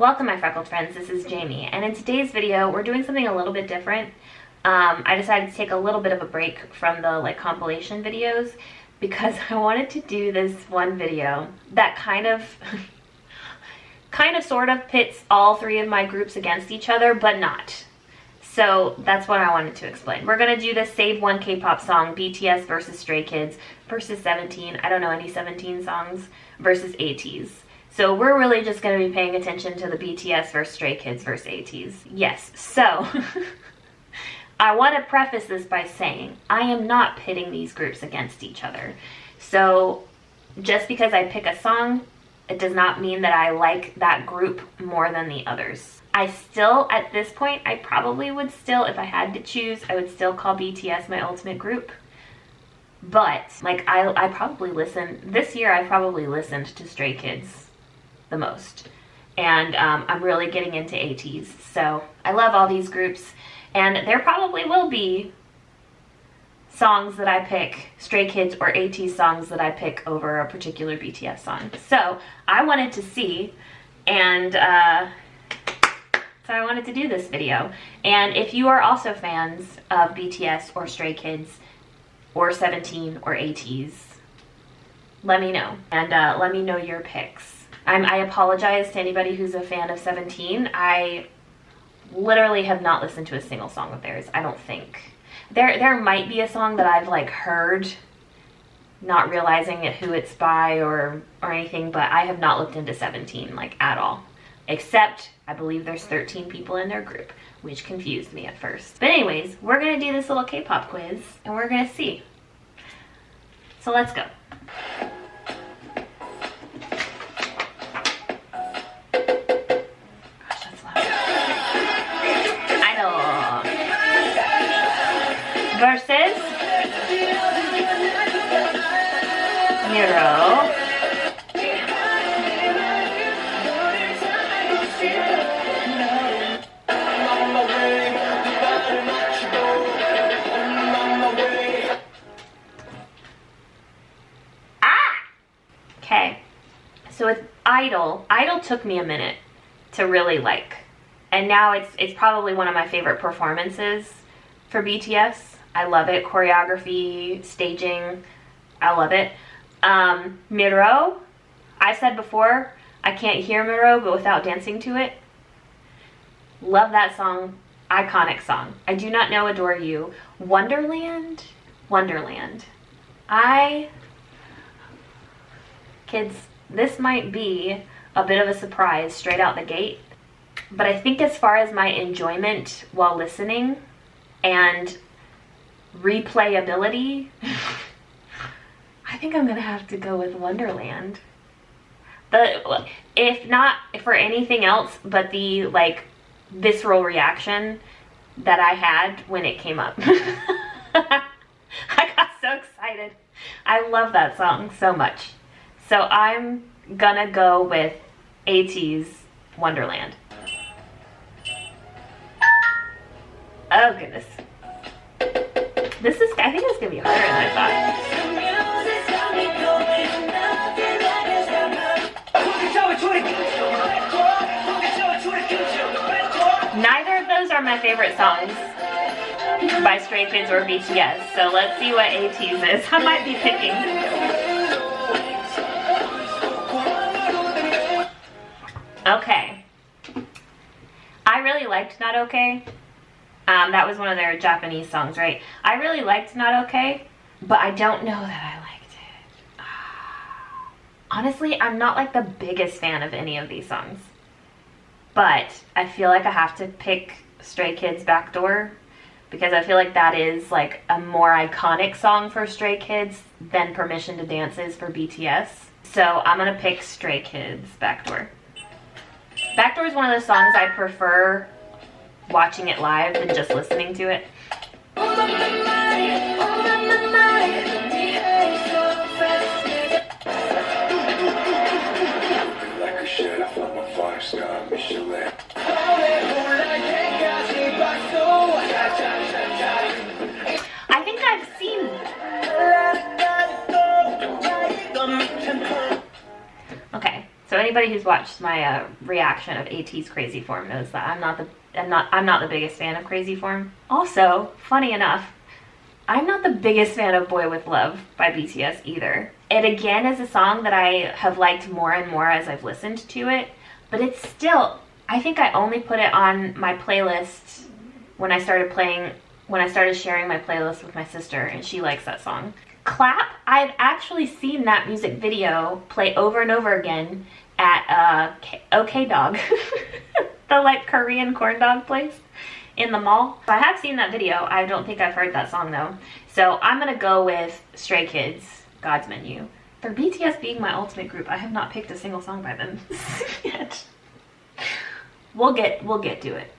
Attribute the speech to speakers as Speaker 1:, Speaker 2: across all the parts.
Speaker 1: Welcome my freckled friends, this is Jamie, and in today's video we're doing something a little bit different. I decided to take a little bit of a break from the compilation videos because I wanted to do this one video that kind of sort of pits all three of my groups against each other, but not. So that's what I wanted to explain. We're gonna do this Save One K-pop song, BTS versus Stray Kids versus 17, I don't know any 17 songs, versus ATEEZ. So we're really just going to be paying attention to the BTS versus Stray Kids versus ATEEZ. Yes, so I want to preface this by saying I am not pitting these groups against each other. So just because I pick a song, it does not mean that I like that group more than the others. I still, at this point, I probably would still, if I had to choose, I would still call BTS my ultimate group. But, I probably listened, this year I probably listened to Stray Kids the most, and I'm really getting into ATEEZ, so I love all these groups, and there probably will be songs that I pick, Stray Kids or ATEEZ songs that I pick over a particular BTS song. So I wanted to see, and so I wanted to do this video. And if you are also fans of BTS or Stray Kids or 17 or ATEEZ, let me know, and let me know your picks. I apologize to anybody who's a fan of 17. I literally have not listened to a single song of theirs, I don't think. There might be a song that I've heard, not realizing who it's by or anything, but I have not looked into 17 at all. Except I believe there's 13 people in their group, which confused me at first. But anyways, we're gonna do this little K-pop quiz and we're gonna see. So let's go. Versus Miro. Okay, so with Idol took me a minute to really like, and now it's probably one of my favorite performances for BTS. I love it. Choreography, staging, I love it. Miro, I said before, I can't hear Miro but without dancing to it. Love that song. Iconic song. I Do Not Know, Adore You. Wonderland. Kids, this might be a bit of a surprise straight out the gate, but I think as far as my enjoyment while listening and replayability, I think I'm gonna have to go with Wonderland. If not for anything else but the visceral reaction that I had when it came up. I got so excited. I love that song so much. So I'm gonna go with ATEEZ Wonderland. Oh goodness. I think it's gonna be harder than I thought. Neither of those are my favorite songs by Stray Kids or BTS, so let's see what ATEEZ is. I might be picking. Okay. I really liked Not Okay. That was one of their Japanese songs, right? I really liked Not Okay, but I don't know that I liked it. Honestly, I'm not the biggest fan of any of these songs. But I feel like I have to pick Stray Kids Backdoor because I feel like that is a more iconic song for Stray Kids than Permission to Dance is for BTS. So I'm gonna pick Stray Kids Backdoor. Backdoor is one of the songs I prefer watching it live than just listening to it. I think I've seen. Okay, so Anybody who's watched my reaction of ATEEZ Crazy Form knows that I'm not the biggest fan of Crazy Form. Also, funny enough, I'm not the biggest fan of Boy With Love by BTS either. It again is a song that I have liked more and more as I've listened to it, but it's still, I think I only put it on my playlist when I started sharing my playlist with my sister, and she likes that song. Clap, I've actually seen that music video play over and over again at OK Dog, the like Korean corn dog place in the mall. So I have seen that video. I don't think I've heard that song though. So I'm gonna go with Stray Kids, God's Menu. For BTS being my ultimate group, I have not picked a single song by them yet. We'll get to it.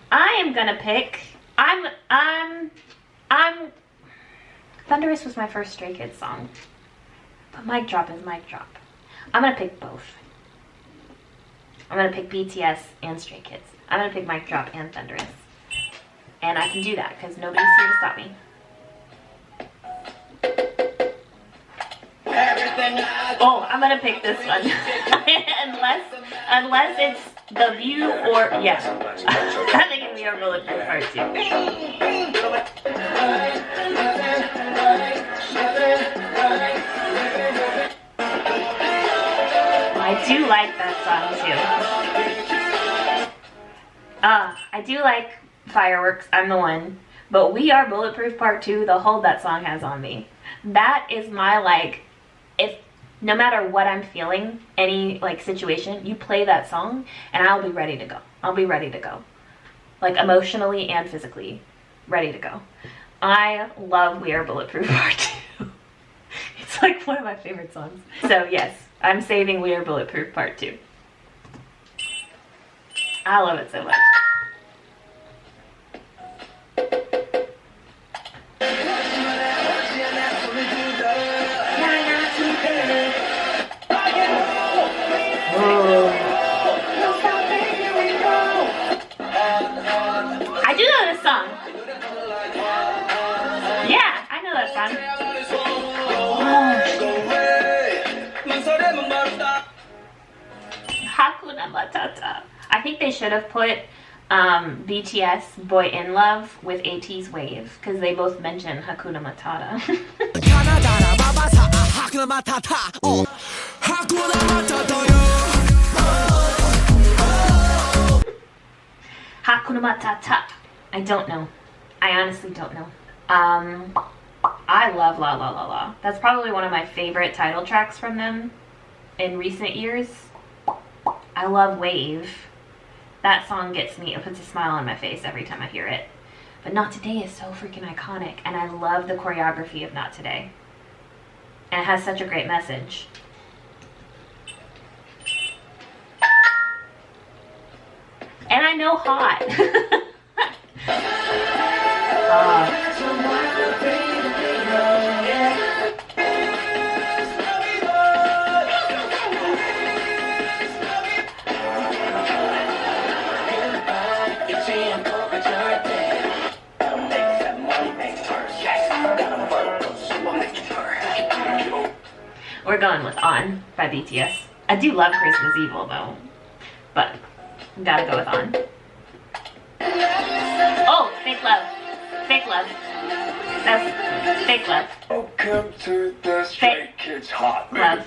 Speaker 1: I am gonna pick, Thunderous was my first Stray Kids song, but Mic Drop is Mic Drop. I'm gonna pick both. I'm gonna pick BTS and Stray Kids. I'm gonna pick Mic Drop and Thunderous. And I can do that because nobody's here to stop me. Oh, I'm gonna pick this one. unless it's The View or, yeah. I'm thinking We Are Bulletproof Part 2. I do like that song too. I do like Fireworks, I'm the One. But We Are Bulletproof Part 2, the hold that song has on me. That is my, like, if no matter what I'm feeling, any like situation, you play that song and I'll be ready to go. I'll be ready to go. Like emotionally and physically ready to go. I love We Are Bulletproof Part 2. It's like one of my favorite songs. So yes, I'm saving We Are Bulletproof Part 2. I love it so much. Hakuna Matata. I think they should have put BTS Boy in Love with ATEEZ Wave because they both mention Hakuna Matata. Hakuna Matata. I don't know. I honestly don't know. I love La La La La. That's probably one of my favorite title tracks from them in recent years. I love Wave. That song gets me, it puts a smile on my face every time I hear it. But Not Today is so freaking iconic, and I love the choreography of Not Today. And it has such a great message. And I know Hot. We're going with On by BTS. I do love Christmas Evil though, but gotta go with On. Oh, Fake Love. Fake Love. That's Fake Love.
Speaker 2: Welcome to the Stray Kids Hot
Speaker 1: Love.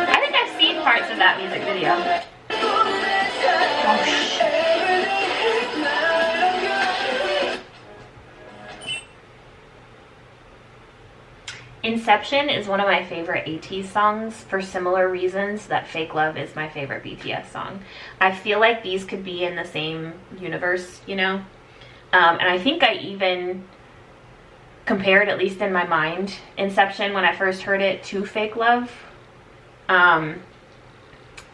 Speaker 1: I think I've seen parts of that music video. Oh, shit. Inception is one of my favorite ATEEZ songs for similar reasons that Fake Love is my favorite BTS song. I feel like these could be in the same universe, you know? And I think I even compared, at least in my mind, Inception when I first heard it to Fake Love.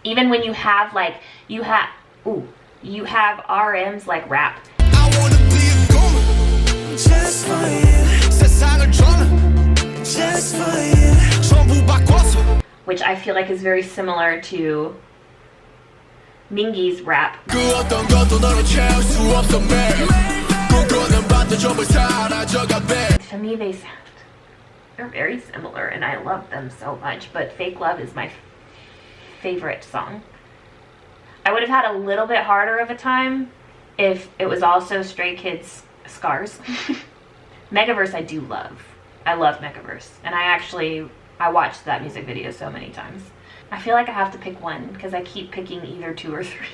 Speaker 1: Even when you have like, you have RM's like rap.
Speaker 3: I wanna be a goner just for you. 세상을 drown just for you. 전부 바꿔서.
Speaker 1: Which I feel like is very similar to Mingi's rap.
Speaker 3: 그 어떤 것도 너를 채울 수 없어 매일. 꿈꾸는 밤도 전부 사라져가 매.
Speaker 1: To me, they're very similar, and I love them so much. But Fake Love is my favorite song. I would have had a little bit harder of a time if it was also Stray Kids' Scars. Megaverse I do love. I love Megaverse, and I watched that music video so many times. I feel like I have to pick one because I keep picking either 2 or 3.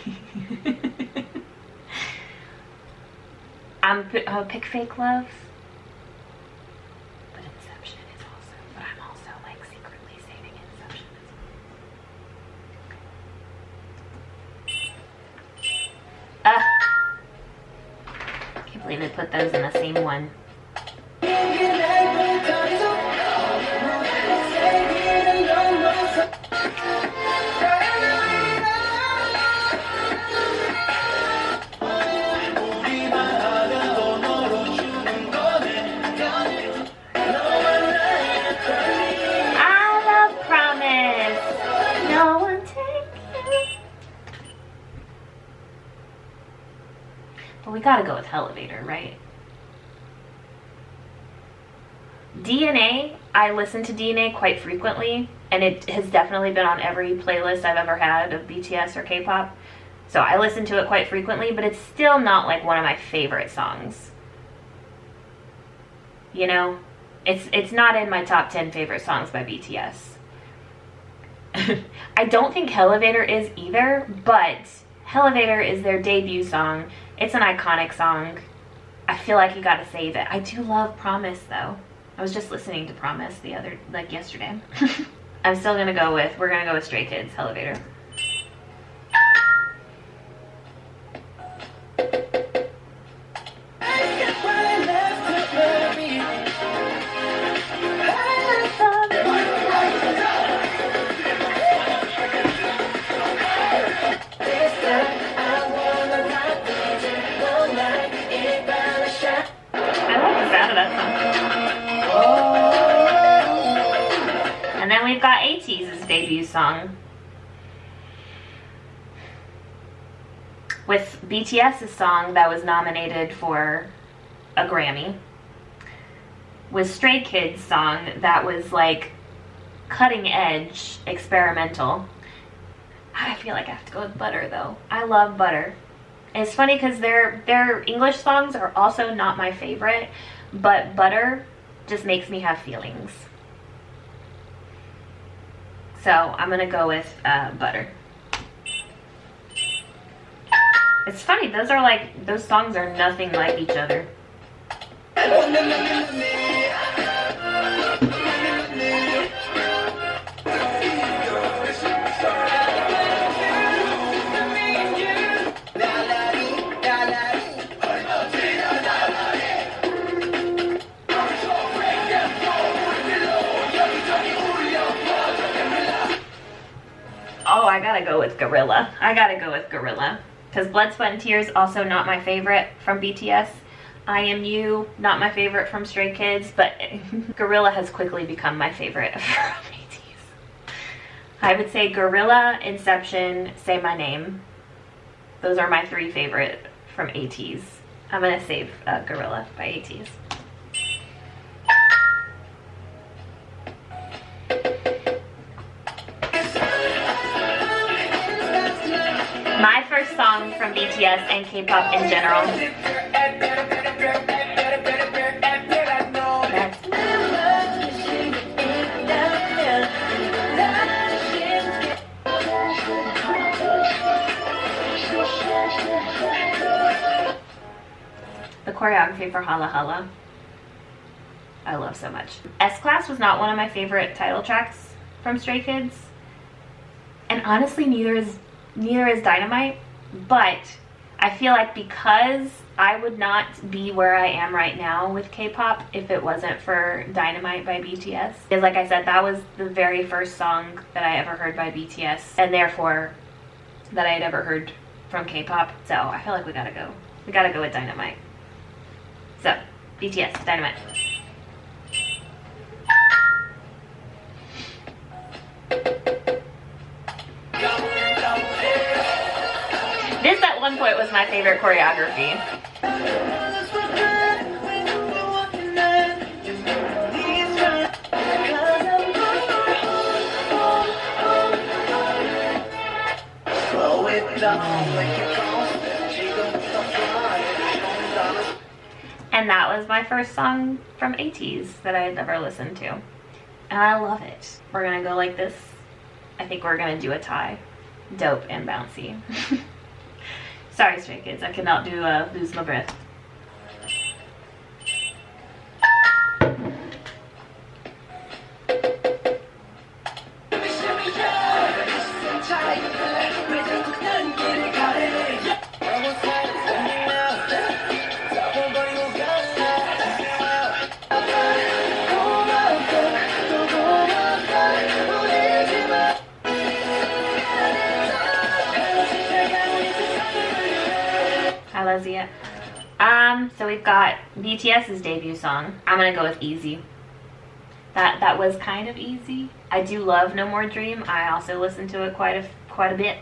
Speaker 1: I'll pick Fake Love. But Inception is also, but I'm also like secretly saving Inception as well. Can't believe they put those in the same one. But we gotta go with Elevator, right? DNA, I listen to DNA quite frequently, and it has definitely been on every playlist I've ever had of BTS or K-pop. So I listen to it quite frequently, but it's still not like one of my favorite songs. You know? It's not in my top 10 favorite songs by BTS. I don't think Elevator is either, but Elevator is their debut song. It's an iconic song. I feel like you gotta save it. I do love Promise though. I was just listening to Promise yesterday. I'm still gonna go with, we're gonna go with Stray Kids, Elevator. And then we've got ATEEZ's debut song with BTS's song that was nominated for a Grammy, with Stray Kids' song that was like cutting edge, experimental. I feel like I have to go with Butter though. I love Butter. It's funny because their English songs are also not my favorite, but Butter just makes me have feelings. So I'm gonna go with Butter. It's funny, those songs are nothing like each other. Oh, I gotta go with Gorilla. Because Blood, Sweat, and Tears, also not my favorite from BTS. I Am You, not my favorite from Stray Kids, but Gorilla has quickly become my favorite from ATEEZ. I would say Gorilla, Inception, Say My Name. Those are my 3 favorite from ATEEZ. I'm gonna save Gorilla by ATEEZ. My first song from BTS and K-pop in general. The choreography for Hala Hala, I love so much. S-Class was not one of my favorite title tracks from Stray Kids. And honestly, neither is Dynamite, but I feel like because I would not be where I am right now with K-pop if it wasn't for Dynamite by BTS. Because like I said, that was the very first song that I ever heard by BTS, and therefore that I had ever heard from K-pop. So I feel like we gotta go. We gotta go with Dynamite. So, BTS, Dynamite. This at one point was my favorite choreography. And that was my first song from ATEEZ that I had ever listened to. And I love it. We're gonna go like this. I think we're gonna do a tie. Dope and bouncy. Sorry, Stray Kids, I cannot do Lose My Breath. So we've got BTS's debut song. I'm gonna go with Easy. That was kind of easy. I do love No More Dream. I also listen to it quite a bit.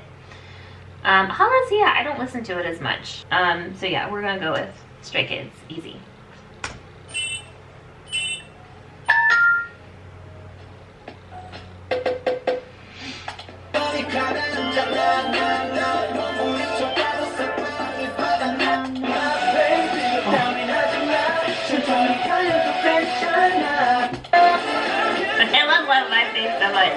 Speaker 1: Halazia, I don't listen to it as much. So yeah, we're gonna go with Stray Kids, Easy. I love my face so much.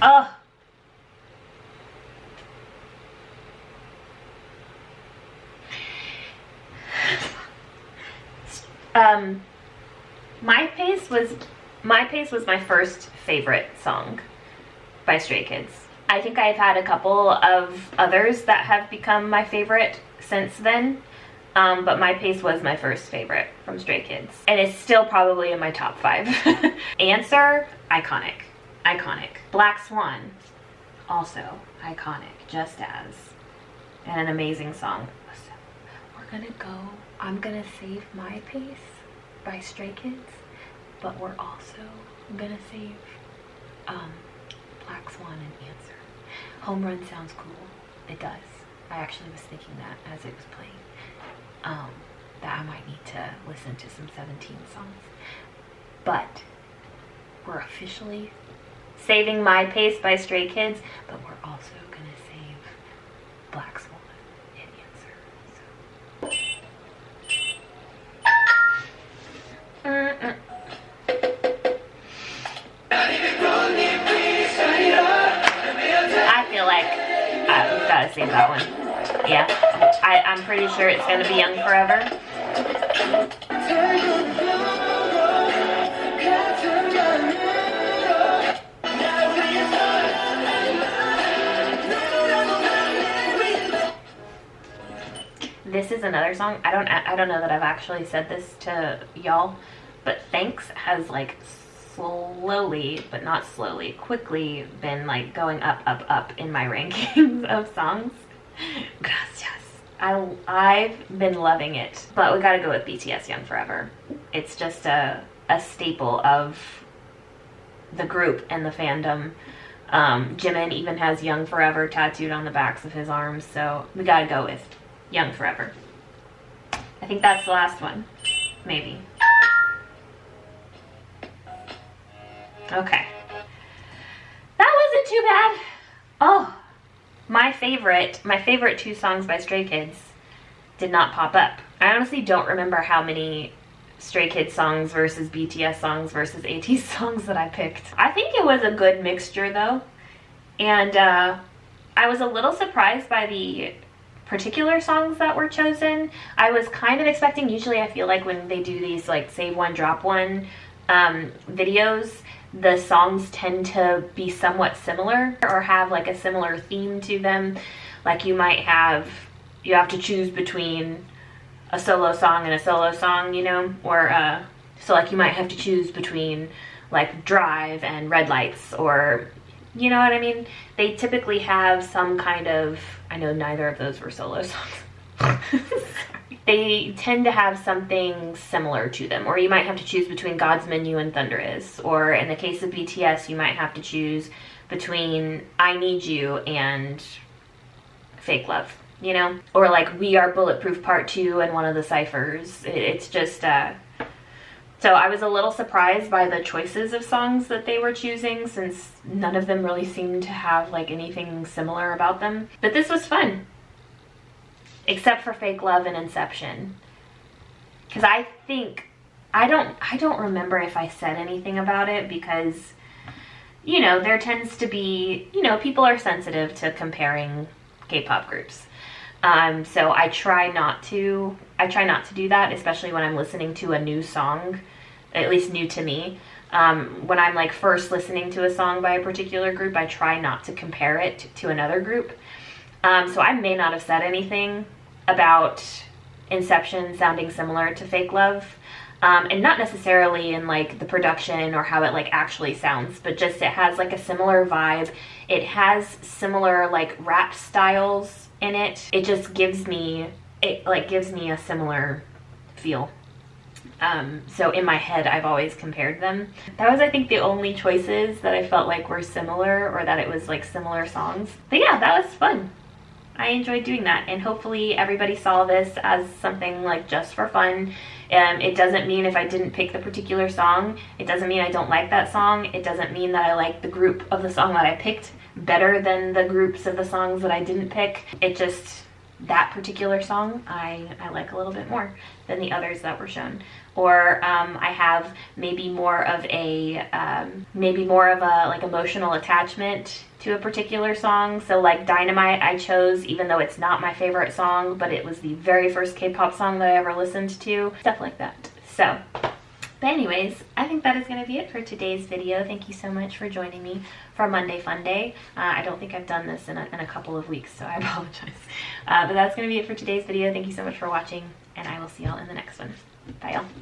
Speaker 1: Oh. My Pace was my first favorite song by Stray Kids. I think I've had a couple of others that have become my favorite since then, but My Pace was my first favorite from Stray Kids, and it's still probably in my top 5. Answer, iconic. Iconic. Black Swan, also iconic, just as, and an amazing song. So we're gonna go, I'm gonna save My Pace by Stray Kids, but we're also gonna save Black Swan and Answer. Home Run sounds cool. It does. I actually was thinking that as it was playing. That I might need to listen to some 17 songs. But we're officially saving My Pace by Stray Kids, but we're also gonna save Black Swan and Answer. I feel like we've got to save that one. Yeah, I'm pretty sure it's going to be Young Forever. This is another song. I don't know that I've actually said this to y'all, but Thanks has like slowly, but not slowly, quickly been like going up in my rankings of songs. Gracias. I've been loving it, but we gotta go with BTS Young Forever. It's just a staple of the group and the fandom. Jimin even has Young Forever tattooed on the backs of his arms, so we gotta go with Young Forever. I think that's the last one, maybe. Okay. That wasn't too bad. Oh, my favorite 2 songs by Stray Kids did not pop up. I honestly don't remember how many Stray Kids songs versus BTS songs versus ATEEZ songs that I picked. I think it was a good mixture though. And I was a little surprised by the particular songs that were chosen. I was kind of expecting, usually I feel like when they do these like save one, drop one videos, the songs tend to be somewhat similar or have like a similar theme to them. Like you have to choose between a solo song and a solo song, you know, or so like you might have to choose between like Drive and Red Lights, or you know what I mean? They typically have some kind of, I know neither of those were solo songs. They tend to have something similar to them, or you might have to choose between God's Menu and Thunder Is, or in the case of BTS, you might have to choose between I Need You and Fake Love, you know, or like We Are Bulletproof Part 2 and one of the ciphers. It's just so I was a little surprised by the choices of songs that they were choosing, since none of them really seemed to have like anything similar about them. But this was fun, except for Fake Love and Inception, because I don't remember if I said anything about it, because you know, there tends to be, you know, people are sensitive to comparing K-pop groups. So I try not to do that, especially when I'm listening to a new song, at least new to me. When I'm like first listening to a song by a particular group, I try not to compare it to another group. So I may not have said anything about Inception sounding similar to Fake Love. And not necessarily in like the production or how it like actually sounds, but just it has like a similar vibe. It has similar like rap styles in it. It just gives me a similar feel. So in my head, I've always compared them. That was, I think, the only choices that I felt like were similar, or that it was like similar songs. But yeah, that was fun. I enjoyed doing that, and hopefully everybody saw this as something like just for fun. It doesn't mean if I didn't pick the particular song, it doesn't mean I don't like that song. It doesn't mean that I like the group of the song that I picked better than the groups of the songs that I didn't pick. It just, that particular song I like a little bit more than the others that were shown. Or I have maybe more of a like emotional attachment to a particular song. So like Dynamite I chose even though it's not my favorite song, but it was the very first K-pop song that I ever listened to. Stuff like that. So, but anyways, I think that is going to be it for today's video. Thank you so much for joining me for Monday Funday. I don't think I've done this in a couple of weeks, so I apologize. But that's going to be it for today's video. Thank you so much for watching, and I will see y'all in the next one. Bye y'all.